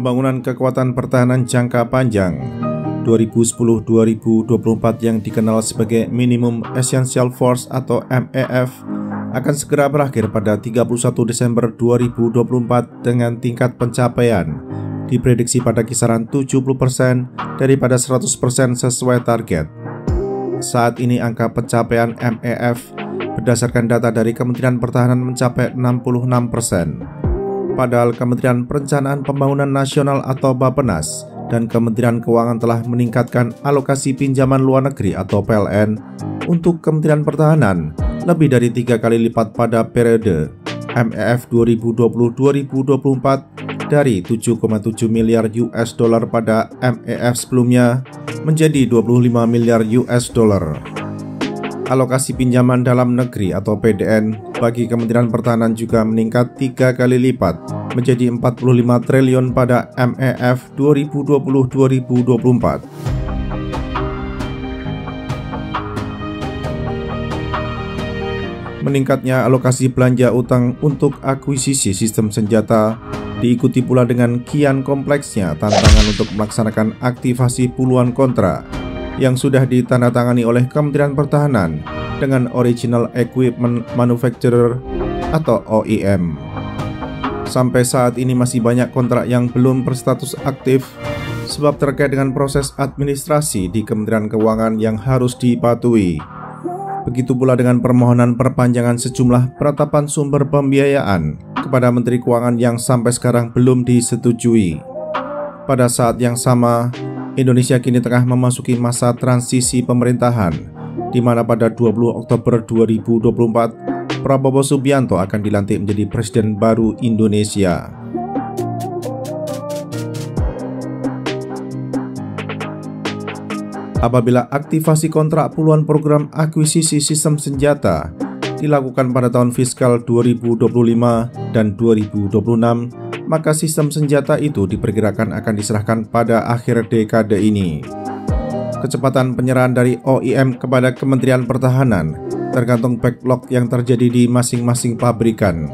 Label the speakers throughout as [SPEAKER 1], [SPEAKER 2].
[SPEAKER 1] Pembangunan Kekuatan Pertahanan Jangka Panjang 2010-2024 yang dikenal sebagai Minimum Essential Force atau MEF akan segera berakhir pada 31 Desember 2024 dengan tingkat pencapaian diprediksi pada kisaran 70% daripada 100% sesuai target. Saat ini angka pencapaian MEF berdasarkan data dari Kementerian Pertahanan mencapai 66%. Padahal Kementerian Perencanaan Pembangunan Nasional atau Bappenas dan Kementerian Keuangan telah meningkatkan alokasi pinjaman luar negeri atau PLN untuk Kementerian Pertahanan lebih dari 3 kali lipat pada periode MEF 2020-2024 dari 7,7 miliar US dollar pada MEF sebelumnya menjadi 25 miliar US dollar. Alokasi pinjaman dalam negeri atau PDN bagi Kementerian Pertahanan juga meningkat 3 kali lipat menjadi 45 triliun pada MEF 2020-2024. Meningkatnya alokasi belanja utang untuk akuisisi sistem senjata diikuti pula dengan kian kompleksnya tantangan untuk melaksanakan aktivasi puluhan kontrak yang sudah ditandatangani oleh Kementerian Pertahanan dengan Original Equipment Manufacturer atau OEM. Sampai saat ini masih banyak kontrak yang belum berstatus aktif sebab terkait dengan proses administrasi di Kementerian Keuangan yang harus dipatuhi. Begitu pula dengan permohonan perpanjangan sejumlah penetapan sumber pembiayaan kepada Menteri Keuangan yang sampai sekarang belum disetujui. Pada saat yang sama, Indonesia kini tengah memasuki masa transisi pemerintahan, di mana pada 20 Oktober 2024, Prabowo Subianto akan dilantik menjadi Presiden baru Indonesia. Apabila aktivasi kontrak puluhan program akuisisi sistem senjata dilakukan pada tahun fiskal 2025 dan 2026, maka sistem senjata itu diperkirakan akan diserahkan pada akhir dekade ini. Kecepatan penyerahan dari OEM kepada Kementerian Pertahanan tergantung backlog yang terjadi di masing-masing pabrikan,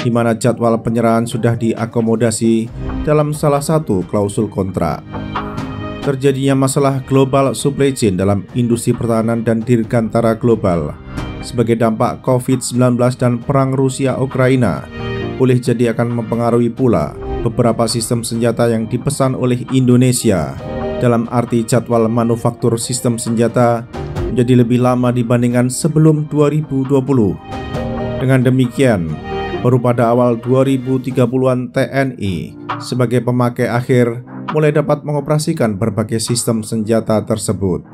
[SPEAKER 1] di mana jadwal penyerahan sudah diakomodasi dalam salah satu klausul kontrak. Terjadinya masalah global supply chain dalam industri pertahanan dan dirgantara global sebagai dampak COVID-19 dan perang Rusia-Ukraina boleh jadi akan mempengaruhi pula beberapa sistem senjata yang dipesan oleh Indonesia, dalam arti jadwal manufaktur sistem senjata menjadi lebih lama dibandingkan sebelum 2020. Dengan demikian, baru pada awal 2030-an TNI sebagai pemakai akhir mulai dapat mengoperasikan berbagai sistem senjata tersebut.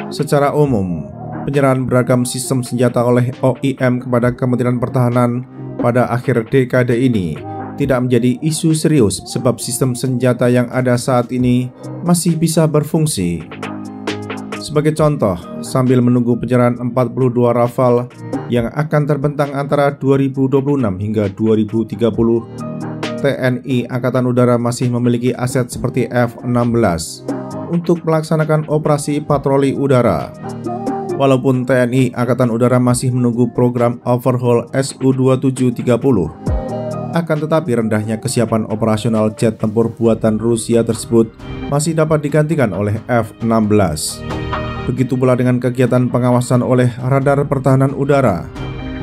[SPEAKER 1] Secara umum, penyerahan beragam sistem senjata oleh OEM kepada Kementerian Pertahanan pada akhir dekade ini tidak menjadi isu serius sebab sistem senjata yang ada saat ini masih bisa berfungsi. Sebagai contoh, sambil menunggu penyerahan 42 Rafale yang akan terbentang antara 2026 hingga 2030, TNI Angkatan Udara masih memiliki aset seperti F-16 untuk melaksanakan operasi patroli udara. Walaupun TNI Angkatan Udara masih menunggu program overhaul Su-2730, akan tetapi rendahnya kesiapan operasional jet tempur buatan Rusia tersebut masih dapat digantikan oleh F-16. Begitu pula dengan kegiatan pengawasan oleh radar pertahanan udara,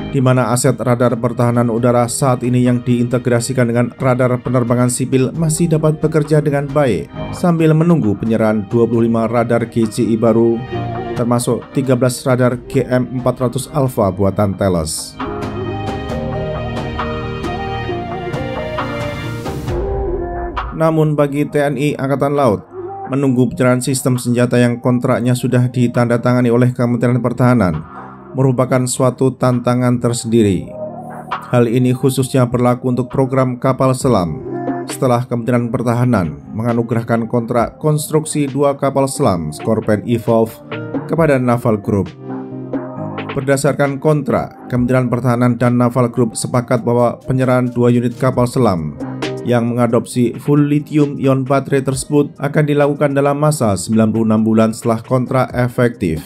[SPEAKER 1] di mana aset radar pertahanan udara saat ini yang diintegrasikan dengan radar penerbangan sipil masih dapat bekerja dengan baik sambil menunggu penyerahan 25 radar GCI baru, termasuk 13 radar GM400 Alpha buatan Thales. Namun bagi TNI Angkatan Laut, menunggu penyerahan sistem senjata yang kontraknya sudah ditandatangani oleh Kementerian Pertahanan merupakan suatu tantangan tersendiri. Hal ini khususnya berlaku untuk program kapal selam setelah Kementerian Pertahanan menganugerahkan kontrak konstruksi 2 kapal selam Scorpène Evolve kepada Naval Group. Berdasarkan kontrak, Kementerian Pertahanan dan Naval Group sepakat bahwa penyerahan 2 unit kapal selam yang mengadopsi full lithium-ion baterai tersebut akan dilakukan dalam masa 96 bulan setelah kontrak efektif.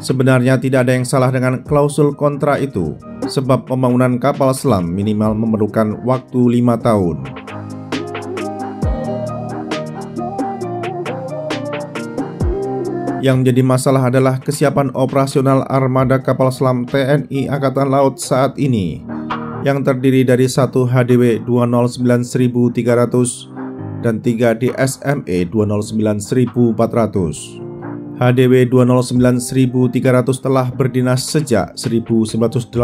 [SPEAKER 1] Sebenarnya tidak ada yang salah dengan klausul kontrak itu, sebab pembangunan kapal selam minimal memerlukan waktu 5 tahun. Yang menjadi masalah adalah kesiapan operasional armada kapal selam TNI Angkatan Laut saat ini, yang terdiri dari 1 HDW 209.300 dan 3 DSME 209.400. HDW 209.300 telah berdinas sejak 1981,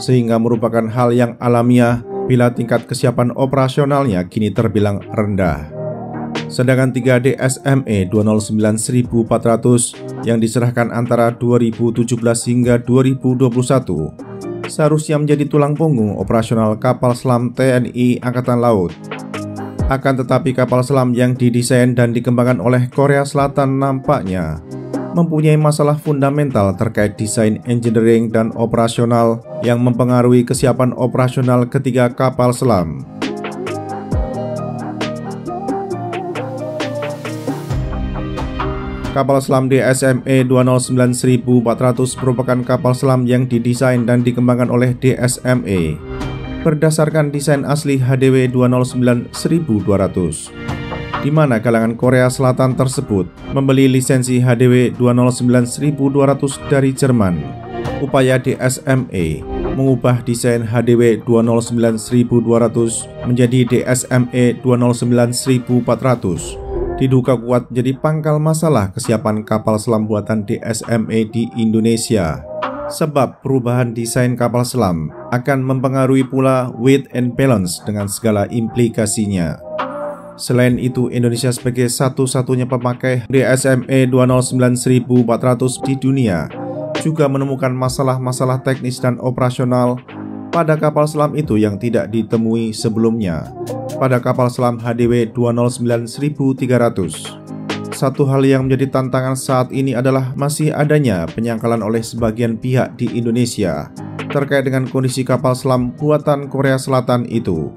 [SPEAKER 1] sehingga merupakan hal yang alamiah bila tingkat kesiapan operasionalnya kini terbilang rendah. Sedangkan 3 DSME 209.400 yang diserahkan antara 2017 hingga 2021 seharusnya menjadi tulang punggung operasional kapal selam TNI Angkatan Laut. Akan tetapi kapal selam yang didesain dan dikembangkan oleh Korea Selatan nampaknya mempunyai masalah fundamental terkait desain, engineering, dan operasional yang mempengaruhi kesiapan operasional ketiga kapal selam. Kapal selam DSME 209.400 merupakan kapal selam yang didesain dan dikembangkan oleh DSME berdasarkan desain asli HDW 209.200, di mana kalangan Korea Selatan tersebut membeli lisensi HDW 209.200 dari Jerman. Upaya DSME mengubah desain HDW 209.200 menjadi DSME 209.400 diduga kuat jadi pangkal masalah kesiapan kapal selam buatan DSME di Indonesia. Sebab perubahan desain kapal selam akan mempengaruhi pula weight and balance dengan segala implikasinya. Selain itu, Indonesia sebagai satu-satunya pemakai DSME 209.400 di dunia juga menemukan masalah-masalah teknis dan operasional pada kapal selam itu yang tidak ditemui sebelumnya pada kapal selam HDW 209.300. Satu hal yang menjadi tantangan saat ini adalah masih adanya penyangkalan oleh sebagian pihak di Indonesia terkait dengan kondisi kapal selam buatan Korea Selatan itu.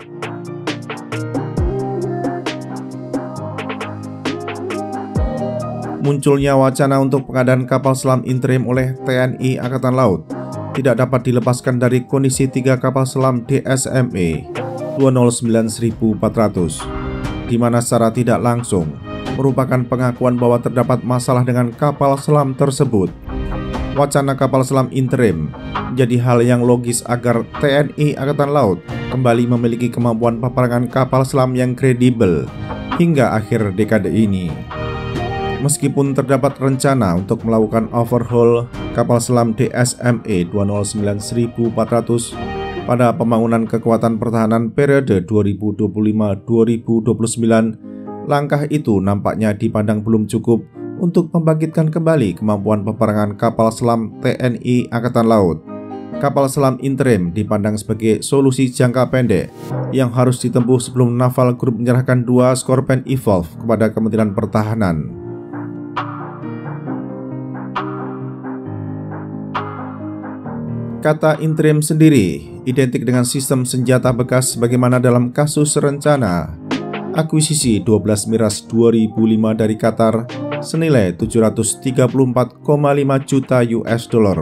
[SPEAKER 1] Munculnya wacana untuk pengadaan kapal selam interim oleh TNI Angkatan Laut tidak dapat dilepaskan dari kondisi 3 kapal selam DSME 209.400, di mana secara tidak langsung merupakan pengakuan bahwa terdapat masalah dengan kapal selam tersebut. Wacana kapal selam interim menjadi hal yang logis agar TNI Angkatan Laut kembali memiliki kemampuan peperangan kapal selam yang kredibel hingga akhir dekade ini. Meskipun terdapat rencana untuk melakukan overhaul kapal selam DSME 209.400 pada pembangunan kekuatan pertahanan periode 2025-2029, langkah itu nampaknya dipandang belum cukup untuk membangkitkan kembali kemampuan peperangan kapal selam TNI Angkatan Laut. Kapal selam interim dipandang sebagai solusi jangka pendek yang harus ditempuh sebelum Naval Group menyerahkan 2 Scorpion Evolve kepada Kementerian Pertahanan. Kata interim sendiri identik dengan sistem senjata bekas sebagaimana dalam kasus rencana akuisisi 12 Miras 2005 dari Qatar senilai 734,5 juta US dollar.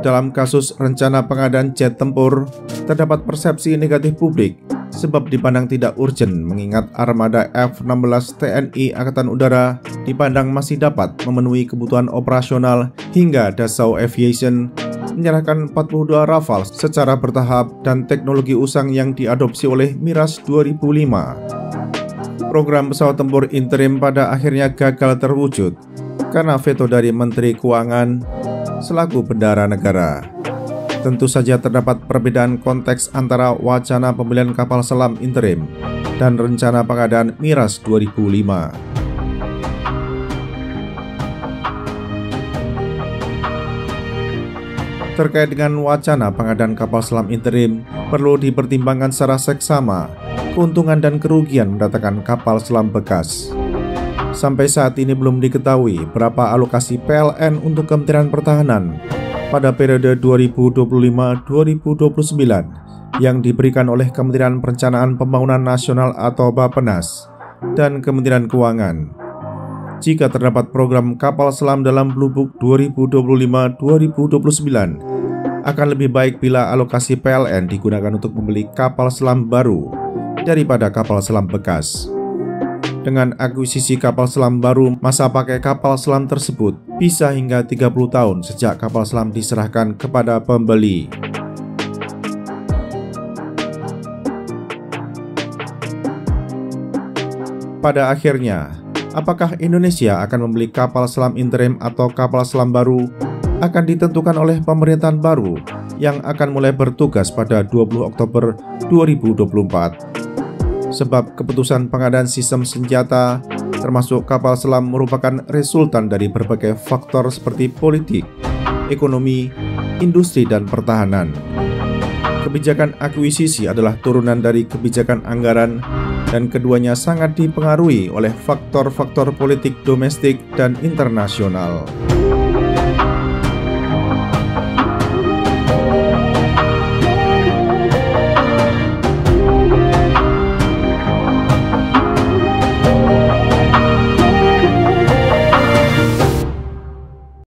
[SPEAKER 1] Dalam kasus rencana pengadaan jet tempur, terdapat persepsi negatif publik sebab dipandang tidak urgent mengingat armada F-16 TNI Angkatan Udara dipandang masih dapat memenuhi kebutuhan operasional hingga Dassault Aviation menyerahkan 42 Rafale secara bertahap dan teknologi usang yang diadopsi oleh Miras 2005. Program pesawat tempur interim pada akhirnya gagal terwujud karena veto dari Menteri Keuangan selaku bendahara negara. Tentu saja terdapat perbedaan konteks antara wacana pembelian kapal selam interim dan rencana pengadaan Miras 2005. Terkait dengan wacana pengadaan kapal selam interim, perlu dipertimbangkan secara seksama keuntungan dan kerugian mendatangkan kapal selam bekas. Sampai saat ini belum diketahui berapa alokasi PLN untuk Kementerian Pertahanan pada periode 2025-2029 yang diberikan oleh Kementerian Perencanaan Pembangunan Nasional atau Bappenas dan Kementerian Keuangan. jika terdapat program kapal selam dalam Blue Book 2025-2029, akan lebih baik bila alokasi PLN digunakan untuk membeli kapal selam baru daripada kapal selam bekas. Dengan akuisisi kapal selam baru, masa pakai kapal selam tersebut bisa hingga 30 tahun sejak kapal selam diserahkan kepada pembeli. Pada akhirnya, apakah Indonesia akan membeli kapal selam interim atau kapal selam baru akan ditentukan oleh pemerintahan baru yang akan mulai bertugas pada 20 Oktober 2024. Sebab keputusan pengadaan sistem senjata termasuk kapal selam merupakan resultan dari berbagai faktor seperti politik, ekonomi, industri, dan pertahanan. Kebijakan akuisisi adalah turunan dari kebijakan anggaran dan keduanya sangat dipengaruhi oleh faktor-faktor politik domestik dan internasional.